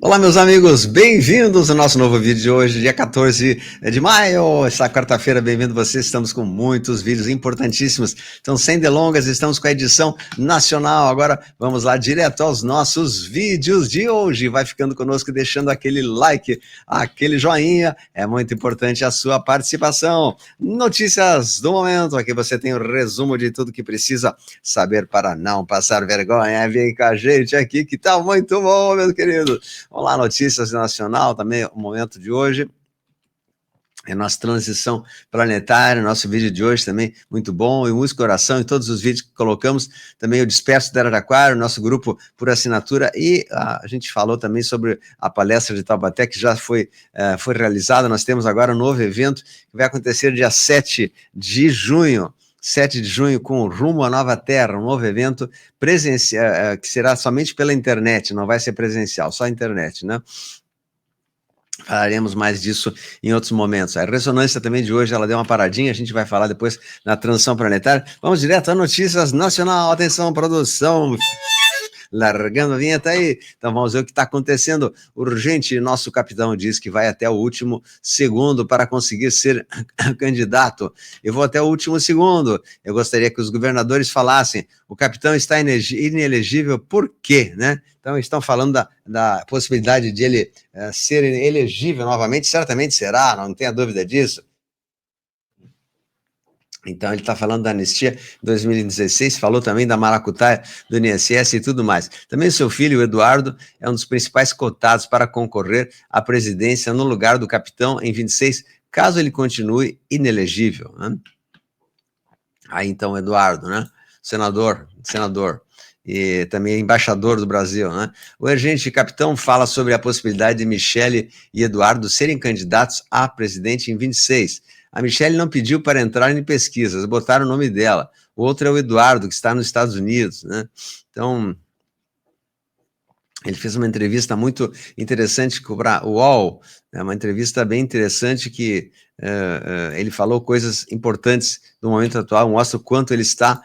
Olá, meus amigos, bem-vindos ao nosso novo vídeo de hoje, dia 14 de maio, essa quarta-feira, bem-vindo vocês, estamos com muitos vídeos importantíssimos, então sem delongas, estamos com a edição nacional, agora vamos lá direto aos nossos vídeos de hoje, vai ficando conosco e deixando aquele like, aquele joinha, é muito importante a sua participação. Notícias do momento, aqui você tem o resumo de tudo que precisa saber para não passar vergonha, vem com a gente aqui que tá muito bom, meus queridos. Vamos lá, notícias nacional, também o momento de hoje, é nossa transição planetária, nosso vídeo de hoje também muito bom, e música oração, e todos os vídeos que colocamos, também o Disperso da Araraquara, nosso grupo por assinatura, e a gente falou também sobre a palestra de Taubaté, que já foi realizada, nós temos agora um novo evento, que vai acontecer dia 7 de junho, com Rumo à Nova Terra, um novo evento presencial, que será somente pela internet, não vai ser presencial, só internet, né? Falaremos mais disso em outros momentos. A ressonância também de hoje, ela deu uma paradinha, a gente vai falar depois na transição planetária. Vamos direto a notícias nacional, atenção, produção... Largando a vinheta aí, então vamos ver o que está acontecendo urgente. Nosso capitão diz que vai até o último segundo para conseguir ser candidato. Eu vou até o último segundo. Eu gostaria que os governadores falassem, o capitão está inelegível, por quê, né? Então estão falando da possibilidade de ele ser elegível novamente, certamente será, não tenha dúvida disso. Então, ele está falando da anistia 2016, falou também da maracutaia do INSS e tudo mais. Também o seu filho, o Eduardo, é um dos principais cotados para concorrer à presidência no lugar do capitão em 26, caso ele continue inelegível, né? Aí, então, Eduardo, né? Senador, e também embaixador do Brasil, né? O agente capitão fala sobre a possibilidade de Michele e Eduardo serem candidatos a presidente em 26. A Michele não pediu para entrar em pesquisas, botaram o nome dela. O outro é o Eduardo, que está nos Estados Unidos, né? Então, ele fez uma entrevista muito interessante para o UOL, né? Uma entrevista bem interessante que ele falou coisas importantes do momento atual, mostra o quanto ele está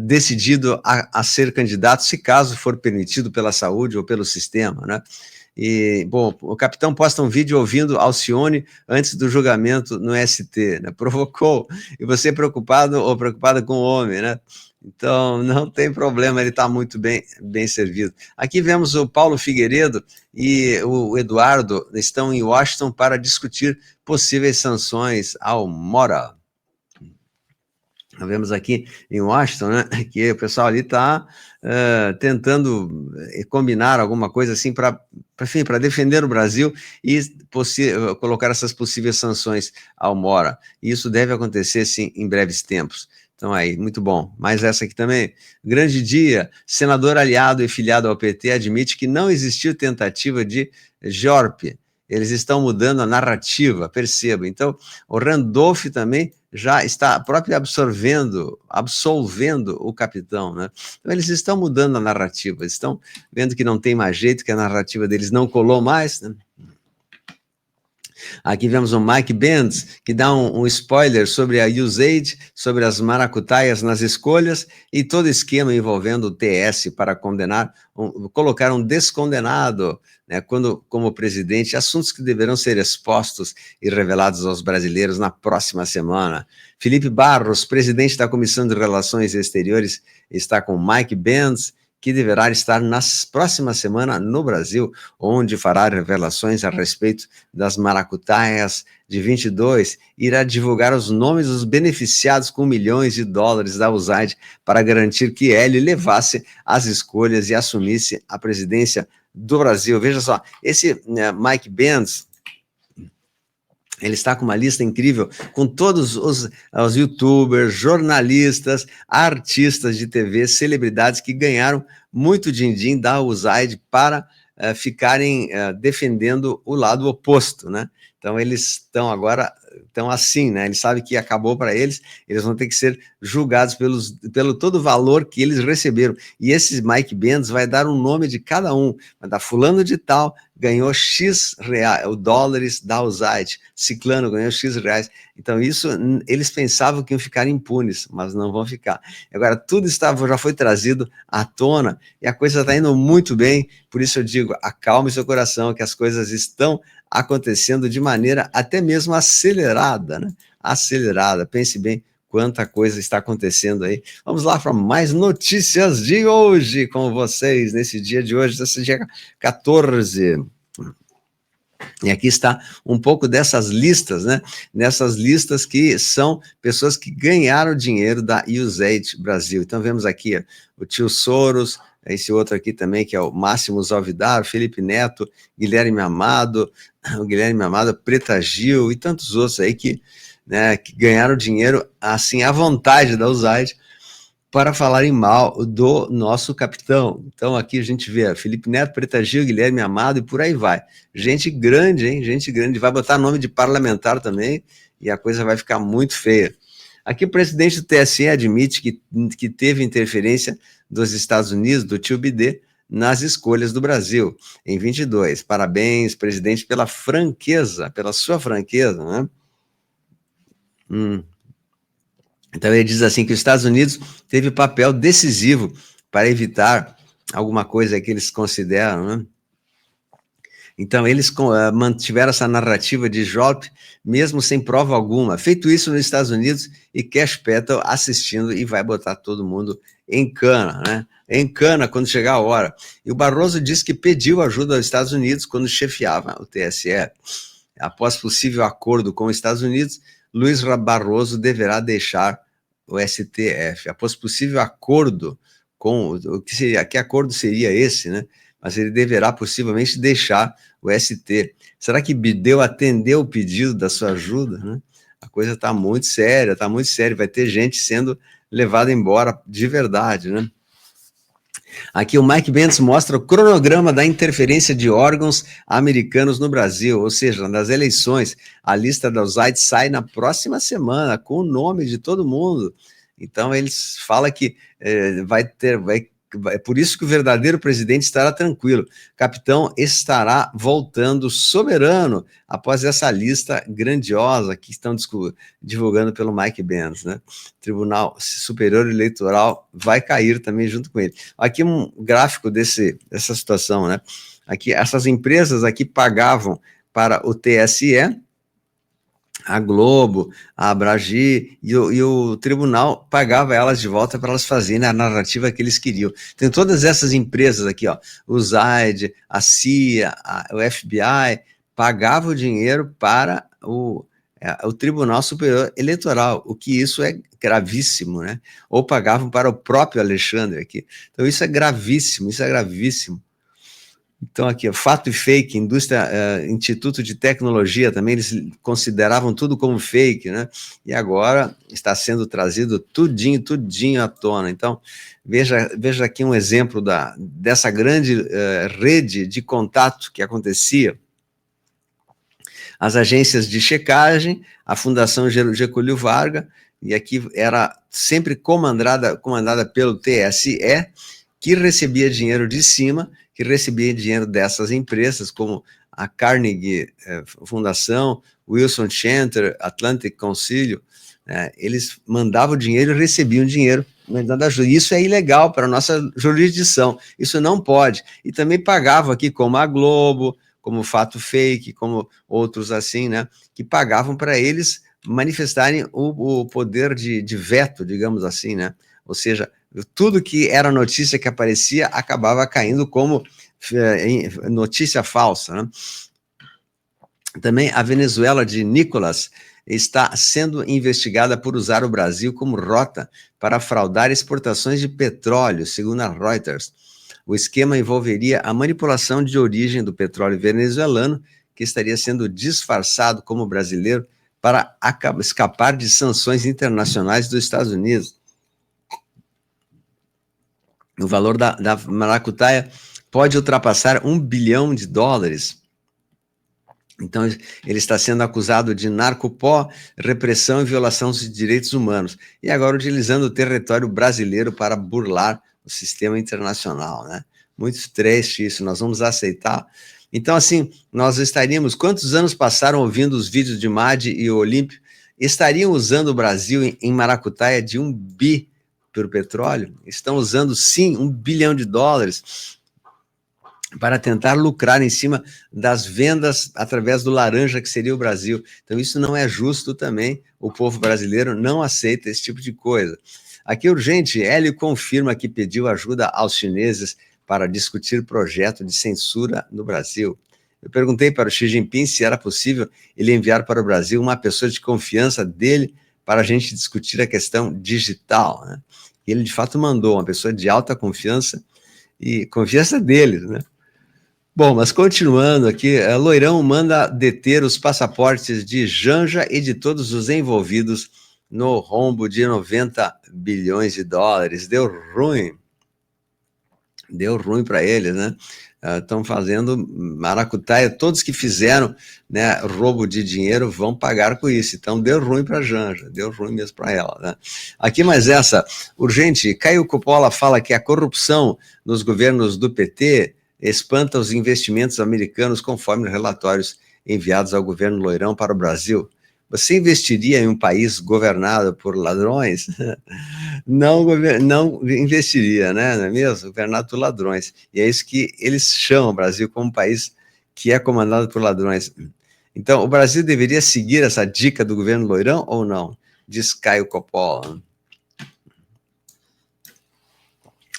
decidido a ser candidato, se caso for permitido pela saúde ou pelo sistema, né? E, bom, o capitão posta um vídeo ouvindo Alcione antes do julgamento no ST, né? Provocou, e você preocupado ou preocupada com o homem, né? Então, não tem problema, ele está muito bem servido. Aqui vemos o Paulo Figueiredo e o Eduardo estão em Washington para discutir possíveis sanções ao Mora. Nós vemos aqui em Washington, né, que o pessoal ali está tentando combinar alguma coisa assim para defender o Brasil e colocar essas possíveis sanções ao Mora. E isso deve acontecer, sim, em breves tempos. Então aí, muito bom. Mais essa aqui também. Grande dia, senador aliado e filiado ao PT admite que não existiu tentativa de golpe. Eles estão mudando a narrativa, perceba. Então, o Randolph também já está próprio absolvendo o capitão, né? Então, eles estão mudando a narrativa, eles estão vendo que não tem mais jeito, que a narrativa deles não colou mais, né? Aqui vemos o Mike Benz, que dá um spoiler sobre a USAID, sobre as maracutaias nas escolhas e todo esquema envolvendo o TS para colocar um descondenado, né, como presidente, assuntos que deverão ser expostos e revelados aos brasileiros na próxima semana. Felipe Barros, presidente da Comissão de Relações Exteriores, está com Mike Benz, que deverá estar na próxima semana no Brasil, onde fará revelações a respeito das maracutaias de 22, irá divulgar os nomes dos beneficiados com milhões de dólares da USAID para garantir que ele levasse as escolhas e assumisse a presidência do Brasil. Veja só, esse Mike Benz, ele está com uma lista incrível, com todos os youtubers, jornalistas, artistas de TV, celebridades que ganharam muito din-din da USAID para ficarem defendendo o lado oposto, né? Então, eles estão assim, né? Eles sabem que acabou para eles, eles vão ter que ser julgados pelo todo o valor que eles receberam. E esse Mike Benz vai dar um nome de cada um, vai dar fulano de tal, ganhou X reais, o dólares da USAID, ciclano ganhou X reais. Então isso, eles pensavam que iam ficar impunes, mas não vão ficar. Agora, tudo já foi trazido à tona, e a coisa está indo muito bem, por isso eu digo, acalme seu coração, que as coisas estão acontecendo de maneira até mesmo acelerada, né? Acelerada, pense bem, quanta coisa está acontecendo aí. Vamos lá para mais notícias de hoje com vocês, nesse dia de hoje, nesse dia 14. E aqui está um pouco dessas listas, né? Nessas listas que são pessoas que ganharam dinheiro da USAID Brasil. Então, vemos aqui ó, o tio Soros, esse outro aqui também, que é o Máximo Zalvidar, Felipe Neto, Guilherme Amado, o Guilherme Amado, Preta Gil e tantos outros aí que ganharam dinheiro assim à vontade da USAID para falarem mal do nosso capitão. Então aqui a gente vê Felipe Neto, Preta Gil, Guilherme Amado e por aí vai. Gente grande, hein? Gente grande. Vai botar nome de parlamentar também e a coisa vai ficar muito feia. Aqui o presidente do TSE admite que teve interferência dos Estados Unidos, do tio Bidê, nas escolhas do Brasil em 22. Parabéns, presidente, pela franqueza, pela sua franqueza, né? Então ele diz assim que os Estados Unidos teve papel decisivo para evitar alguma coisa que eles consideram, né? Então eles mantiveram essa narrativa de Jolpe, mesmo sem prova alguma. Feito isso nos Estados Unidos e Cash Patel assistindo e vai botar todo mundo em cana, né? Em cana quando chegar a hora. E o Barroso disse que pediu ajuda aos Estados Unidos quando chefiava o TSE. Após possível acordo com os Estados Unidos, Luiz Barroso deverá deixar o STF. Após possível acordo com que acordo seria esse, né? Mas ele deverá possivelmente deixar o ST. Será que Bideu atendeu o pedido da sua ajuda, né? A coisa está muito séria, vai ter gente sendo levada embora de verdade, né? Aqui o Mike Bentz mostra o cronograma da interferência de órgãos americanos no Brasil, ou seja, nas eleições. A lista da USAID sai na próxima semana, com o nome de todo mundo. Então, eles falam que é por isso que o verdadeiro presidente estará tranquilo. Capitão estará voltando soberano após essa lista grandiosa que estão divulgando pelo Mike Bentz, né? Tribunal Superior Eleitoral vai cair também junto com ele. Aqui um gráfico dessa situação, né? Aqui, essas empresas aqui pagavam para o TSE, a Globo, a Abragi, e o tribunal pagava elas de volta para elas fazerem a narrativa que eles queriam. Tem todas essas empresas aqui, ó, o ZAID, a CIA, o FBI, pagavam o dinheiro para o Tribunal Superior Eleitoral, o que isso é gravíssimo, né? Ou pagavam para o próprio Alexandre aqui. Então isso é gravíssimo, isso é gravíssimo. Então, aqui, fato e fake, Instituto de Tecnologia também, eles consideravam tudo como fake, né? E agora está sendo trazido tudinho à tona. Então, veja aqui um exemplo dessa grande rede de contato que acontecia. As agências de checagem, a Fundação Getúlio Vargas, e aqui era sempre comandada pelo TSE, que recebia dinheiro de cima, que recebia dinheiro dessas empresas, como a Carnegie Fundação, Wilson Center, Atlantic Concilio, eles mandavam dinheiro e recebiam dinheiro. Isso é ilegal para a nossa jurisdição, isso não pode. E também pagavam aqui, como a Globo, como Fato Fake, como outros assim, né, que pagavam para eles manifestarem o poder de veto, digamos assim, né, ou seja, tudo que era notícia que aparecia acabava caindo como notícia falsa, né? Também a Venezuela de Nicolás está sendo investigada por usar o Brasil como rota para fraudar exportações de petróleo, segundo a Reuters. O esquema envolveria a manipulação de origem do petróleo venezuelano, que estaria sendo disfarçado como brasileiro para escapar de sanções internacionais dos Estados Unidos. O valor da maracutaia pode ultrapassar $1 bilhão. Então, ele está sendo acusado de narcopó, repressão e violação dos direitos humanos. E agora utilizando o território brasileiro para burlar o sistema internacional, né? Muito triste isso, nós vamos aceitar. Então, assim, nós estaríamos... Quantos anos passaram ouvindo os vídeos de Madi e Olímpio? Estariam usando o Brasil em maracutaia de 1 bi pelo petróleo? Estão usando, sim, $1 bilhão para tentar lucrar em cima das vendas através do laranja que seria o Brasil. Então, isso não é justo também. O povo brasileiro não aceita esse tipo de coisa. Aqui, urgente, Hélio confirma que pediu ajuda aos chineses para discutir projeto de censura no Brasil. Eu perguntei para o Xi Jinping se era possível ele enviar para o Brasil uma pessoa de confiança dele para a gente discutir a questão digital, né? E ele, de fato, mandou uma pessoa de alta confiança e confiança deles, né? Bom, mas continuando aqui, Loirão manda deter os passaportes de Janja e de todos os envolvidos no rombo de 90 bilhões de dólares. Deu ruim para eles, né? Estão fazendo maracutaia, todos que fizeram, né, roubo de dinheiro vão pagar com isso. Então deu ruim para a Janja, deu ruim mesmo para ela, né? Aqui mais essa, urgente, Caio Coppola fala que a corrupção nos governos do PT espanta os investimentos americanos conforme relatórios enviados ao governo Loirão para o Brasil. Você investiria em um país governado por ladrões? Não investiria, né? Não é mesmo? Governado por ladrões. E é isso que eles chamam o Brasil como um país que é comandado por ladrões. Então, o Brasil deveria seguir essa dica do governo Loirão ou não? Diz Caio Coppola.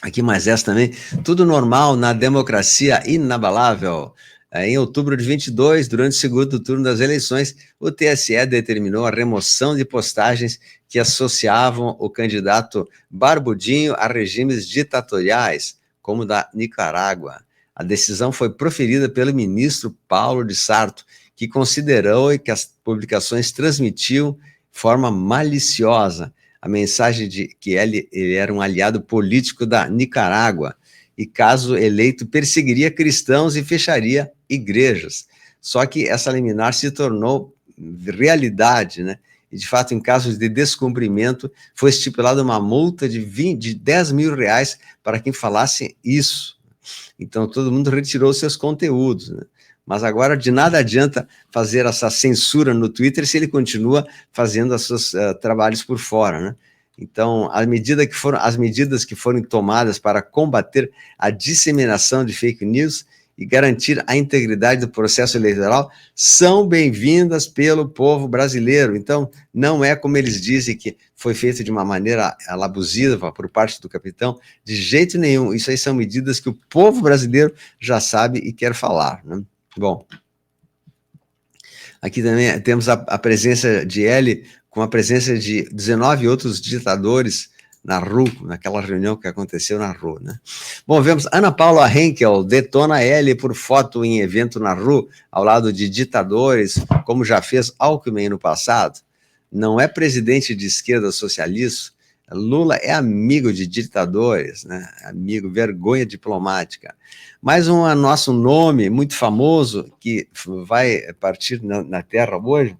Aqui mais essa também. Tudo normal na democracia inabalável. Em outubro de 22, durante o segundo turno das eleições, o TSE determinou a remoção de postagens que associavam o candidato Barbudinho a regimes ditatoriais, como o da Nicarágua. A decisão foi proferida pelo ministro Paulo de Sarto, que considerou que as publicações transmitiam de forma maliciosa a mensagem de que ele era um aliado político da Nicarágua, e caso eleito, perseguiria cristãos e fecharia igrejas. Só que essa liminar se tornou realidade, né? E, de fato, em casos de descumprimento, foi estipulada uma multa de 10 mil reais para quem falasse isso. Então, todo mundo retirou seus conteúdos, né? Mas agora, de nada adianta fazer essa censura no Twitter se ele continua fazendo os seus trabalhos por fora, né? Então, as medidas que foram tomadas para combater a disseminação de fake news e garantir a integridade do processo eleitoral são bem-vindas pelo povo brasileiro. Então, não é como eles dizem que foi feito de uma maneira abusiva por parte do capitão, de jeito nenhum. Isso aí são medidas que o povo brasileiro já sabe e quer falar, né? Bom, aqui também temos a presença de L, com a presença de 19 outros ditadores na RU, naquela reunião que aconteceu na RU, né? Bom, vemos Ana Paula Henkel detona L por foto em evento na RU, ao lado de ditadores, como já fez Alckmin no passado. Não é presidente de esquerda socialista, Lula é amigo de ditadores, né? Amigo, vergonha diplomática. Mais um nosso nome muito famoso que vai partir na Terra hoje,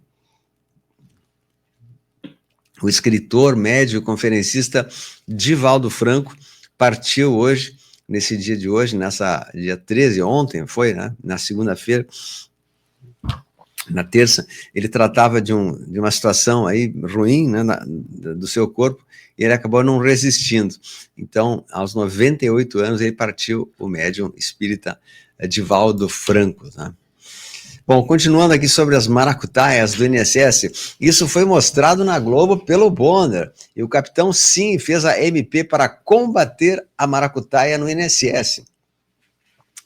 o escritor, médico, conferencista Divaldo Franco partiu hoje, nesse dia de hoje, dia 13, ontem foi, né? Na segunda-feira, na terça, ele tratava de uma situação aí ruim, né, do seu corpo, e ele acabou não resistindo. Então, aos 98 anos, ele partiu, o médium espírita Divaldo Franco, né? Bom, continuando aqui sobre as maracutaias do INSS, isso foi mostrado na Globo pelo Bonner, e o capitão, sim, fez a MP para combater a maracutaia no INSS.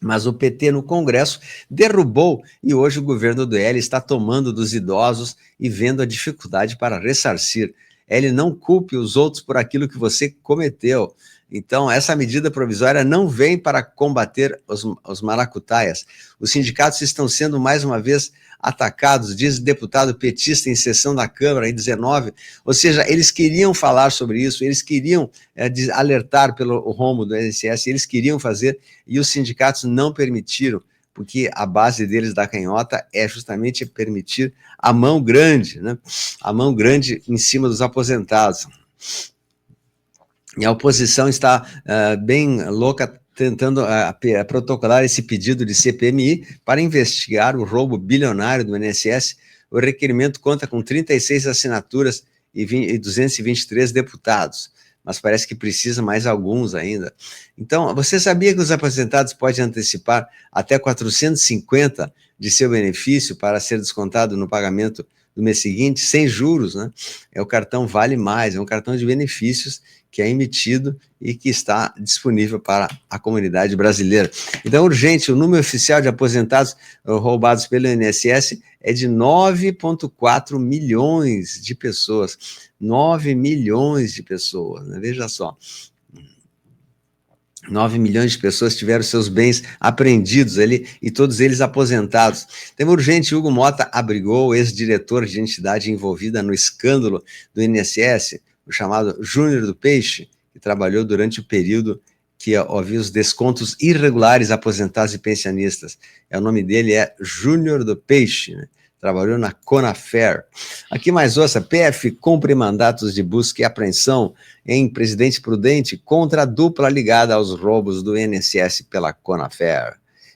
Mas o PT no Congresso derrubou, e hoje o governo do L está tomando dos idosos e vendo a dificuldade para ressarcir. Ele não culpe os outros por aquilo que você cometeu. Então, essa medida provisória não vem para combater os maracutaias. Os sindicatos estão sendo, mais uma vez, atacados, diz o deputado petista em sessão da Câmara, em 19, ou seja, eles queriam falar sobre isso, eles queriam alertar pelo rombo do INSS, eles queriam fazer, e os sindicatos não permitiram, porque a base deles da canhota é justamente permitir a mão grande, né? A mão grande em cima dos aposentados. E a oposição está bem louca, tentando protocolar esse pedido de CPMI para investigar o roubo bilionário do INSS. O requerimento conta com 36 assinaturas e 223 deputados, mas parece que precisa mais alguns ainda. Então, você sabia que os aposentados podem antecipar até 450 de seu benefício para ser descontado no pagamento do mês seguinte, sem juros, né? É o cartão Vale Mais, é um cartão de benefícios que é emitido e que está disponível para a comunidade brasileira. Então, urgente, o número oficial de aposentados roubados pelo INSS é de 9,4 milhões de pessoas. 9 milhões de pessoas, né? Veja só. 9 milhões de pessoas tiveram seus bens apreendidos ali, e todos eles aposentados. Tema urgente, Hugo Mota abrigou o ex-diretor de entidade envolvida no escândalo do INSS, o chamado Júnior do Peixe, que trabalhou durante o período que havia os descontos irregulares aposentados e pensionistas. O nome dele é Júnior do Peixe, né? Trabalhou na Conafer. Aqui mais ouça, PF cumpre mandatos de busca e apreensão em Presidente Prudente contra a dupla ligada aos roubos do INSS pela Conafer.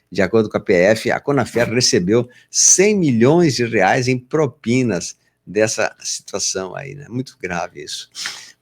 De acordo com a PF, a Conafer recebeu 100 milhões de reais em propinas dessa situação aí, né? Muito grave isso.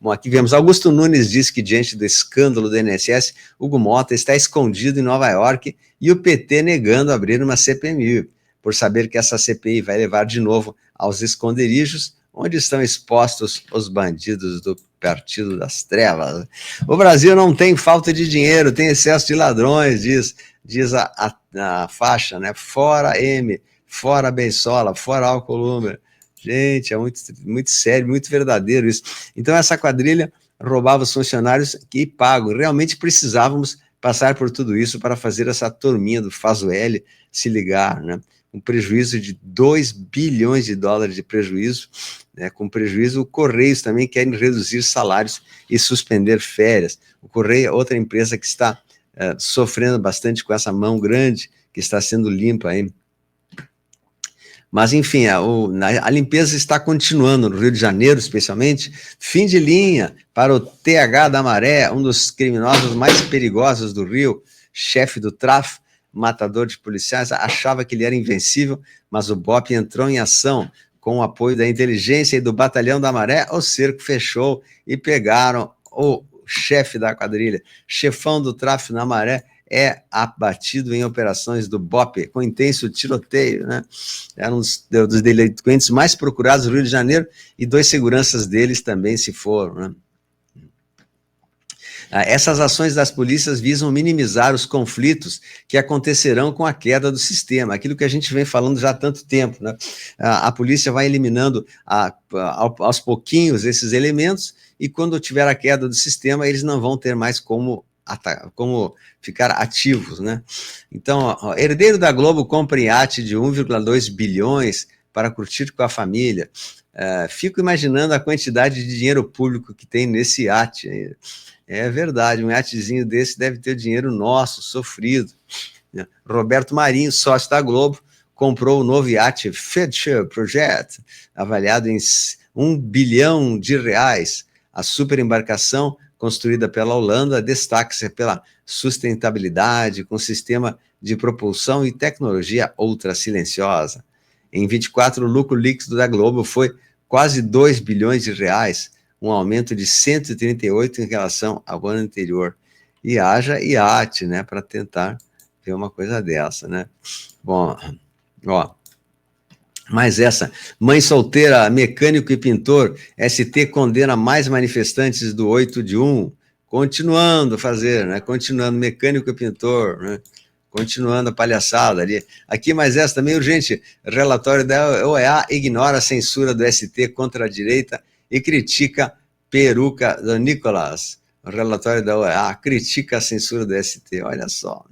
Bom, aqui vemos, Augusto Nunes diz que diante do escândalo do INSS, Hugo Mota está escondido em Nova York e o PT negando abrir uma CPMI, por saber que essa CPI vai levar de novo aos esconderijos, onde estão expostos os bandidos do Partido das Trevas. O Brasil não tem falta de dinheiro, tem excesso de ladrões, diz a faixa, né? Fora M, fora Beisola, fora Alcolumbre. Gente, é muito sério, muito verdadeiro isso. Então, essa quadrilha roubava os funcionários que pagam. Realmente precisávamos passar por tudo isso para fazer essa turminha do Fazueli se ligar, né? Um prejuízo de 2 bilhões de dólares de prejuízo, né? Com prejuízo, o Correios também querem reduzir salários e suspender férias. O Correio é outra empresa que está sofrendo bastante com essa mão grande que está sendo limpa aí. Mas, enfim, a limpeza está continuando no Rio de Janeiro, especialmente. Fim de linha para o TH da Maré, um dos criminosos mais perigosos do Rio, chefe do tráfico, matador de policiais, achava que ele era invencível, mas o BOPE entrou em ação com o apoio da inteligência e do Batalhão da Maré. O cerco fechou e pegaram o chefe da quadrilha, chefão do tráfico na Maré, é abatido em operações do BOPE, com intenso tiroteio, né? Era um dos delinquentes mais procurados do Rio de Janeiro, e 2 seguranças deles também se foram, né? Essas ações das polícias visam minimizar os conflitos que acontecerão com a queda do sistema, aquilo que a gente vem falando já há tanto tempo, né? A polícia vai eliminando aos pouquinhos esses elementos, e quando tiver a queda do sistema, eles não vão ter mais como ficar ativos, né? Então, herdeiro da Globo compra iate de 1,2 bilhões para curtir com a família. Fico imaginando a quantidade de dinheiro público que tem nesse iate. É verdade, um iatezinho desse deve ter dinheiro nosso, sofrido. Roberto Marinho, sócio da Globo, comprou o novo iate Future Project, avaliado em 1 bilhão de reais. A super embarcação, construída pela Holanda, destaca-se pela sustentabilidade, com sistema de propulsão e tecnologia ultra silenciosa. Em 24, o lucro líquido da Globo foi quase 2 bilhões de reais, um aumento de 138 em relação ao ano anterior. E haja iate, né, para tentar ver uma coisa dessa, né? Bom, ó, mas essa, mãe solteira, mecânico e pintor, ST condena mais manifestantes do 8 de 1, continuando a fazer, né? Continuando, mecânico e pintor, né? Continuando a palhaçada ali. Aqui, mas essa também urgente, relatório da OEA ignora a censura do ST contra a direita e critica peruca do Nicolas. O relatório da OEA critica a censura do ST, olha só.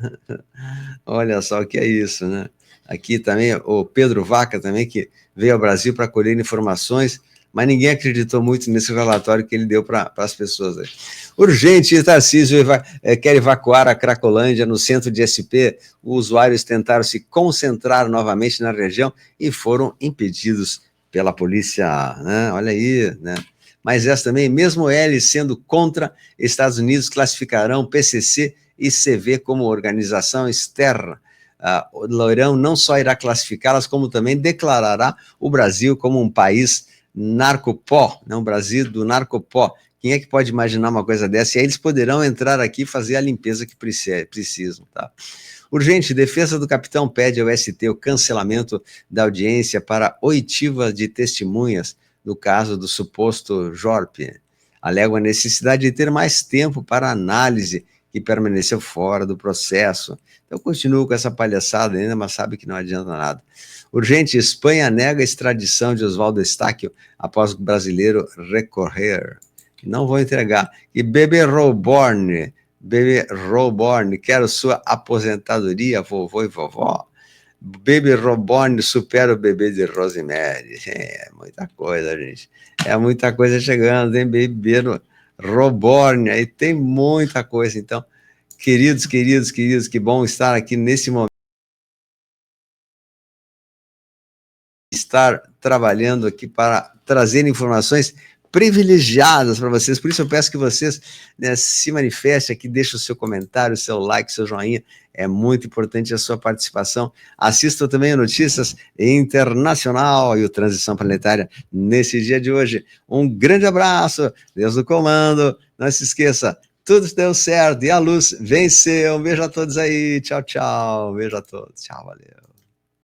Olha só o que é isso, né? Aqui também o Pedro Vaca também, que veio ao Brasil para colher informações, mas ninguém acreditou muito nesse relatório que ele deu para as pessoas. Aí. Urgente, Tarcísio quer evacuar a Cracolândia no centro de SP. Os usuários tentaram se concentrar novamente na região e foram impedidos pela polícia, né? Olha aí, né? Mas essa também, mesmo ele sendo contra, Estados Unidos classificarão PCC e se vê como organização externa. O Loirão não só irá classificá-las, como também declarará o Brasil como um país narcopó, não, Brasil do narcopó. Quem é que pode imaginar uma coisa dessa? E aí eles poderão entrar aqui e fazer a limpeza que precisam, tá? Urgente, defesa do capitão pede ao ST o cancelamento da audiência para oitiva de testemunhas no caso do suposto Jorp. Alega a necessidade de ter mais tempo para análise que permaneceu fora do processo. Então, continuo com essa palhaçada ainda, mas sabe que não adianta nada. Urgente, Espanha nega a extradição de Oswaldo Estáquio após o brasileiro recorrer. Não vou entregar. E Bebê Roborn, quero sua aposentadoria, vovô e vovó. Bebê Roborn supera o bebê de Rosemary. É muita coisa, gente. É muita coisa chegando, hein? Bebê Roborn, aí tem muita coisa. Então, queridos, que bom estar aqui nesse momento. Estar trabalhando aqui para trazer informações privilegiadas para vocês, por isso eu peço que vocês, né, se manifestem aqui, deixem o seu comentário, o seu like, o seu joinha, é muito importante a sua participação. Assistam também a Notícias Internacional e o Transição Planetária nesse dia de hoje. Um grande abraço, Deus no comando, não se esqueça, tudo deu certo e a luz venceu. Um beijo a todos aí, tchau, tchau, um beijo a todos, tchau, valeu.